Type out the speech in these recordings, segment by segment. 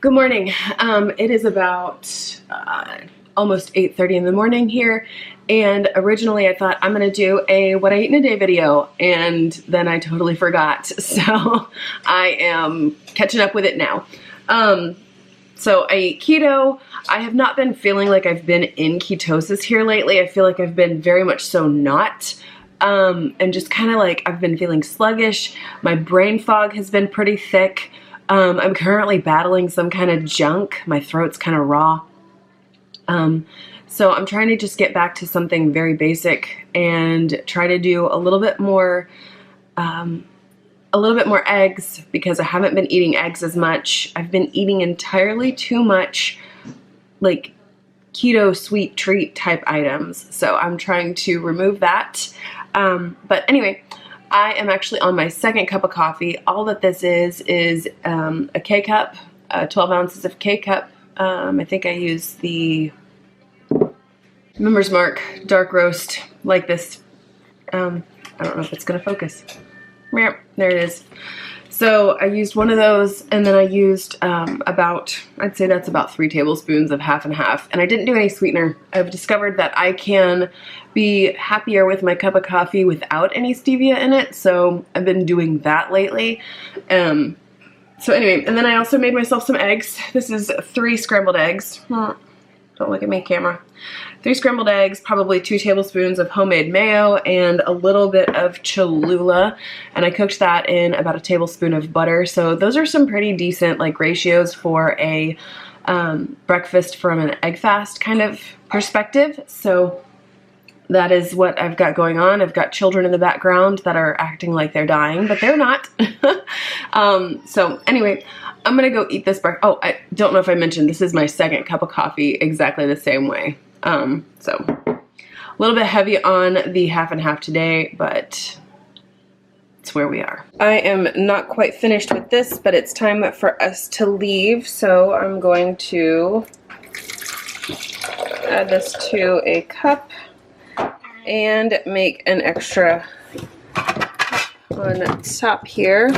Good morning. It is about almost 8:30 in the morning here, and originally I thought I'm gonna do a what I eat in a day video, and then I totally forgot. So I am catching up with it now. So I eat keto. I have not been feeling like I've been in ketosis here lately. I feel like I've been very much so not. And just kind of like I've been feeling sluggish. My brain fog has been pretty thick. I'm currently battling some kind of junk. My throat's kind of raw. So I'm trying to just get back to something very basic and try to do a little bit more eggs, because I haven't been eating eggs as much. I've been eating entirely too much like keto sweet treat type items. So I'm trying to remove that. But anyway, I am actually on my second cup of coffee. All that this is a K-cup, 12 ounces of K-cup. I think I use the Members Mark dark roast like this. I don't know if it's gonna focus. There it is. So I used one of those, and then I used I'd say that's about 3 tablespoons of half and half. And I didn't do any sweetener. I've discovered that I can be happier with my cup of coffee without any stevia in it. So I've been doing that lately. So anyway, and then I also made myself some eggs. This is 3 scrambled eggs. Don't look at me, camera. 3 scrambled eggs, probably 2 tablespoons of homemade mayo, and a little bit of Cholula. And I cooked that in about a tablespoon of butter. So those are some pretty decent like ratios for a breakfast from an egg fast kind of perspective. So that is what I've got going on. I've got children in the background that are acting like they're dying, but they're not. So anyway, I'm gonna go eat this breakfast. Oh, I don't know if I mentioned, this is my second cup of coffee exactly the same way. So a little bit heavy on the half and half today, but it's where we are. I am not quite finished with this, but it's time for us to leave. So I'm going to add this to a cup and make an extra on top here.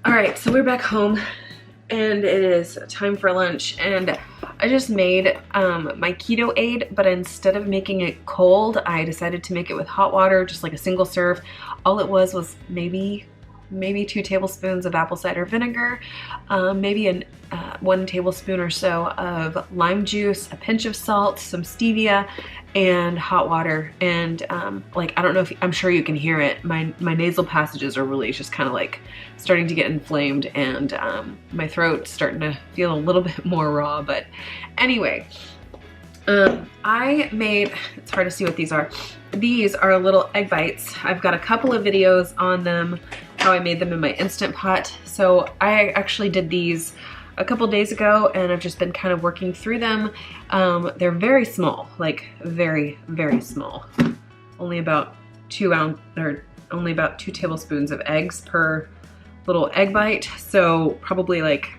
All right, so we're back home and it is time for lunch, and I just made my Keto aid, but instead of making it cold, I decided to make it with hot water, just like a single serve. All it was maybe 2 tablespoons of apple cider vinegar, maybe 1 tablespoon or so of lime juice, a pinch of salt, some stevia, and hot water. And like, I don't know if, I'm sure you can hear it, my nasal passages are really just kind of like starting to get inflamed, and my throat's starting to feel a little bit more raw. But anyway, I made, it's hard to see what these are. These are little egg bites. I've got a couple of videos on them, how I made them in my Instant Pot. So I actually did these a couple days ago, and I've just been kind of working through them. They're very small, like very, very small. Only about 2 tablespoons of eggs per little egg bite. So probably like,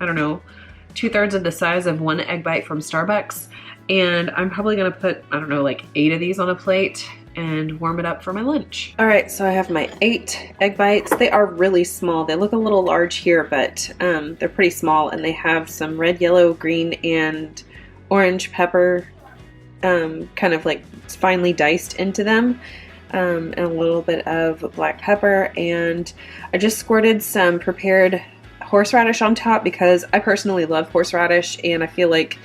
I don't know, 2/3 of the size of 1 egg bite from Starbucks. And I'm probably gonna put, I don't know, like 8 of these on a plate and warm it up for my lunch. All right, so I have my 8 egg bites. They are really small. They look a little large here, but they're pretty small, and they have some red, yellow, green, and orange pepper kind of like finely diced into them, and a little bit of black pepper. And I just squirted some prepared horseradish on top because I personally love horseradish, and I feel like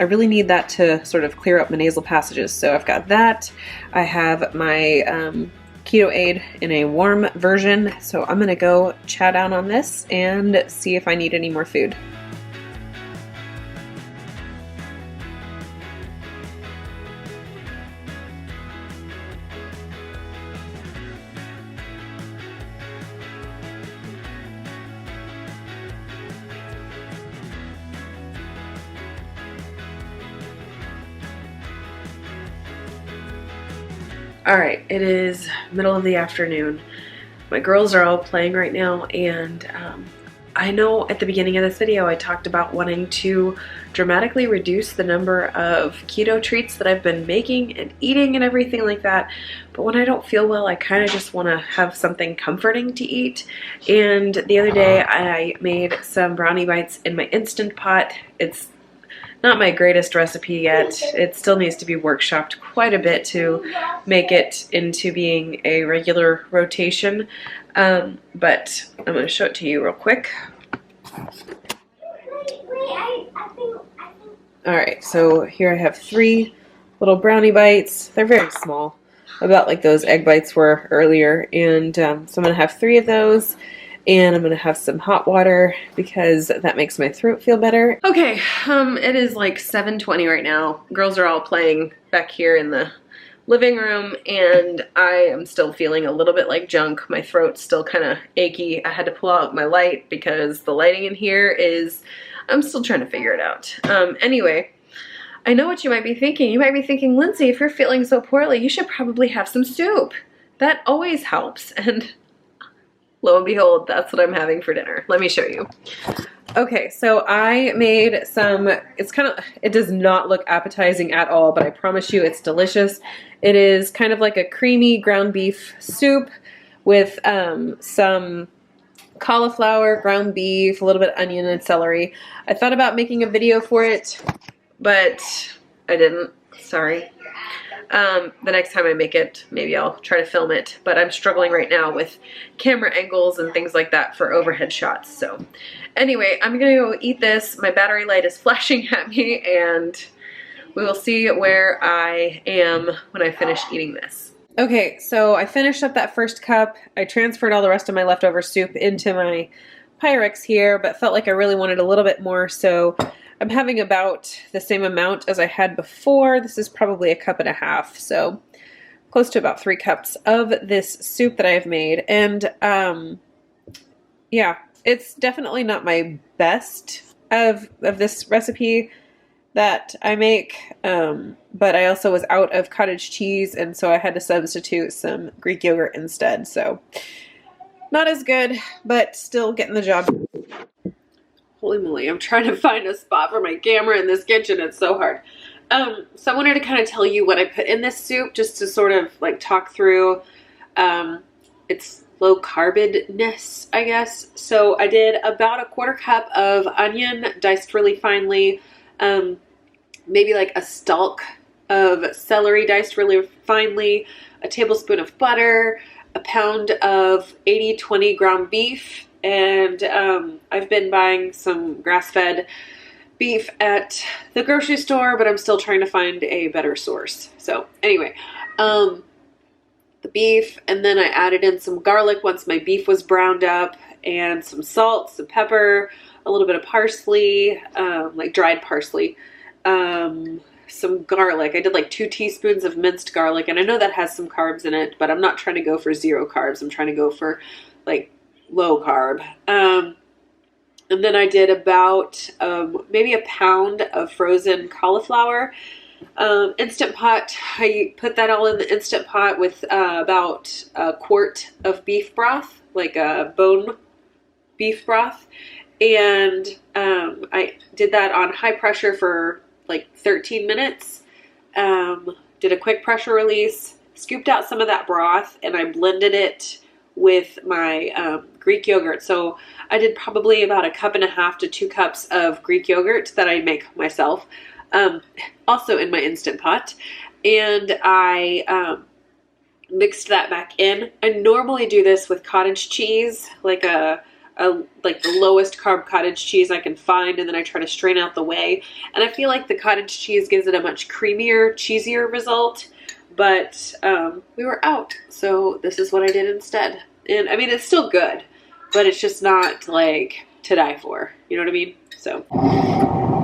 I really need that to sort of clear up my nasal passages. So I've got that. I have my Keto aid in a warm version. So I'm gonna go chow down on this and see if I need any more food. Alright, it is middle of the afternoon. My girls are all playing right now, and I know at the beginning of this video I talked about wanting to dramatically reduce the number of keto treats that I've been making and eating and everything like that, but when I don't feel well I kind of just want to have something comforting to eat. And the other day I made some brownie bites in my Instant Pot. It's not my greatest recipe yet. It still needs to be workshopped quite a bit to make it into being a regular rotation. But I'm going to show it to you real quick. Alright, so here I have 3 little brownie bites. They're very small, about like those egg bites were earlier. And so I'm going to have 3 of those. And I'm going to have some hot water because that makes my throat feel better. Okay, it is like 7:20 right now. Girls are all playing back here in the living room, and I am still feeling a little bit like junk. My throat's still kind of achy. I had to pull out my light because the lighting in here is, I'm still trying to figure it out. Anyway, I know what you might be thinking. You might be thinking, Lindsay, if you're feeling so poorly, you should probably have some soup. That always helps. And lo and behold, that's what I'm having for dinner. Let me show you. Okay, so I made some, it does not look appetizing at all, but I promise you it's delicious. It is kind of like a creamy ground beef soup with some cauliflower, ground beef, a little bit of onion and celery. I thought about making a video for it, but I didn't. Sorry. The next time I make it, maybe I'll try to film it, but I'm struggling right now with camera angles and things like that for overhead shots. So anyway, I'm gonna go eat this. My battery light is flashing at me, and we will see where I am when I finish eating this. Okay, so I finished up that first cup. I transferred all the rest of my leftover soup into my Pyrex here, but felt like I really wanted a little bit more, so I'm having about the same amount as I had before. This is probably 1.5 cups, so close to about 3 cups of this soup that I've made. And yeah, it's definitely not my best of this recipe that I make, but I also was out of cottage cheese, and so I had to substitute some Greek yogurt instead. So not as good, but still getting the job. Holy moly, I'm trying to find a spot for my camera in this kitchen. It's so hard. So I wanted to kind of tell you what I put in this soup, just to sort of like talk through its low carbedness, I guess. So I did about 1/4 cup of onion diced really finely, maybe like a stalk of celery diced really finely, a tablespoon of butter, a pound of 80/20 ground beef, and I've been buying some grass-fed beef at the grocery store, but I'm still trying to find a better source. So anyway, the beef, and then I added in some garlic once my beef was browned up, and some salt, some pepper, a little bit of parsley, like dried parsley, some garlic. I did like 2 teaspoons of minced garlic, and I know that has some carbs in it, but I'm not trying to go for 0 carbs. I'm trying to go for like low carb. And then I did about maybe a pound of frozen cauliflower. Instant Pot, I put that all in the Instant Pot with about 1 quart of beef broth, like a bone beef broth. And I did that on high pressure for like 13 minutes. Did a quick pressure release, scooped out some of that broth, and I blended it with my Greek yogurt. So I did probably about 1.5 cups to 2 cups of Greek yogurt that I make myself, also in my Instant Pot. And I mixed that back in. I normally do this with cottage cheese, like like the lowest carb cottage cheese I can find, and then I try to strain out the whey. And I feel like the cottage cheese gives it a much creamier, cheesier result. But we were out, so this is what I did instead. And I mean, it's still good, but it's just not like to die for. You know what I mean? So,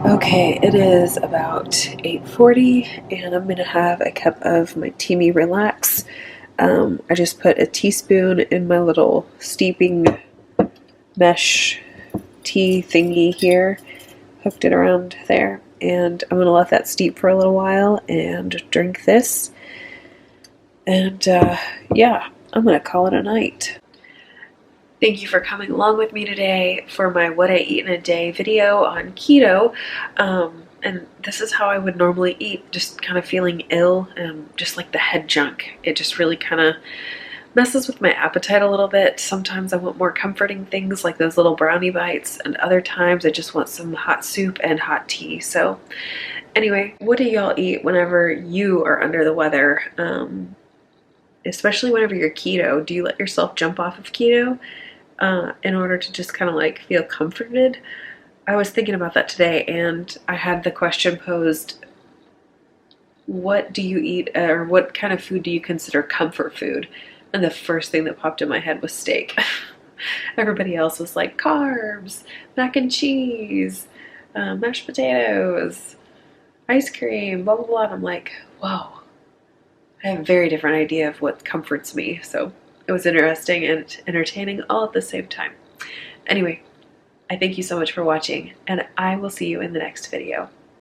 okay, it is about 8:40, and I'm gonna have a cup of my Teamy Relax. I just put a teaspoon in my little steeping mesh tea thingy here, hooked it around there, and I'm gonna let that steep for a little while and drink this. And yeah, I'm going to call it a night. Thank you for coming along with me today for my What I Eat in a Day video on keto. And this is how I would normally eat, just kind of feeling ill and just like the head junk. It just really kind of messes with my appetite a little bit. Sometimes I want more comforting things like those little brownie bites, and other times I just want some hot soup and hot tea. So anyway, what do y'all eat whenever you are under the weather? Especially whenever you're keto, do you let yourself jump off of keto in order to just kind of like feel comforted? I was thinking about that today, and I had the question posed, what do you eat, or what kind of food do you consider comfort food? And the first thing that popped in my head was steak. Everybody else was like carbs, mac and cheese, mashed potatoes, ice cream, blah, blah, blah. And I'm like, whoa, I have a very different idea of what comforts me. So it was interesting and entertaining all at the same time. Anyway, I thank you so much for watching, and I will see you in the next video.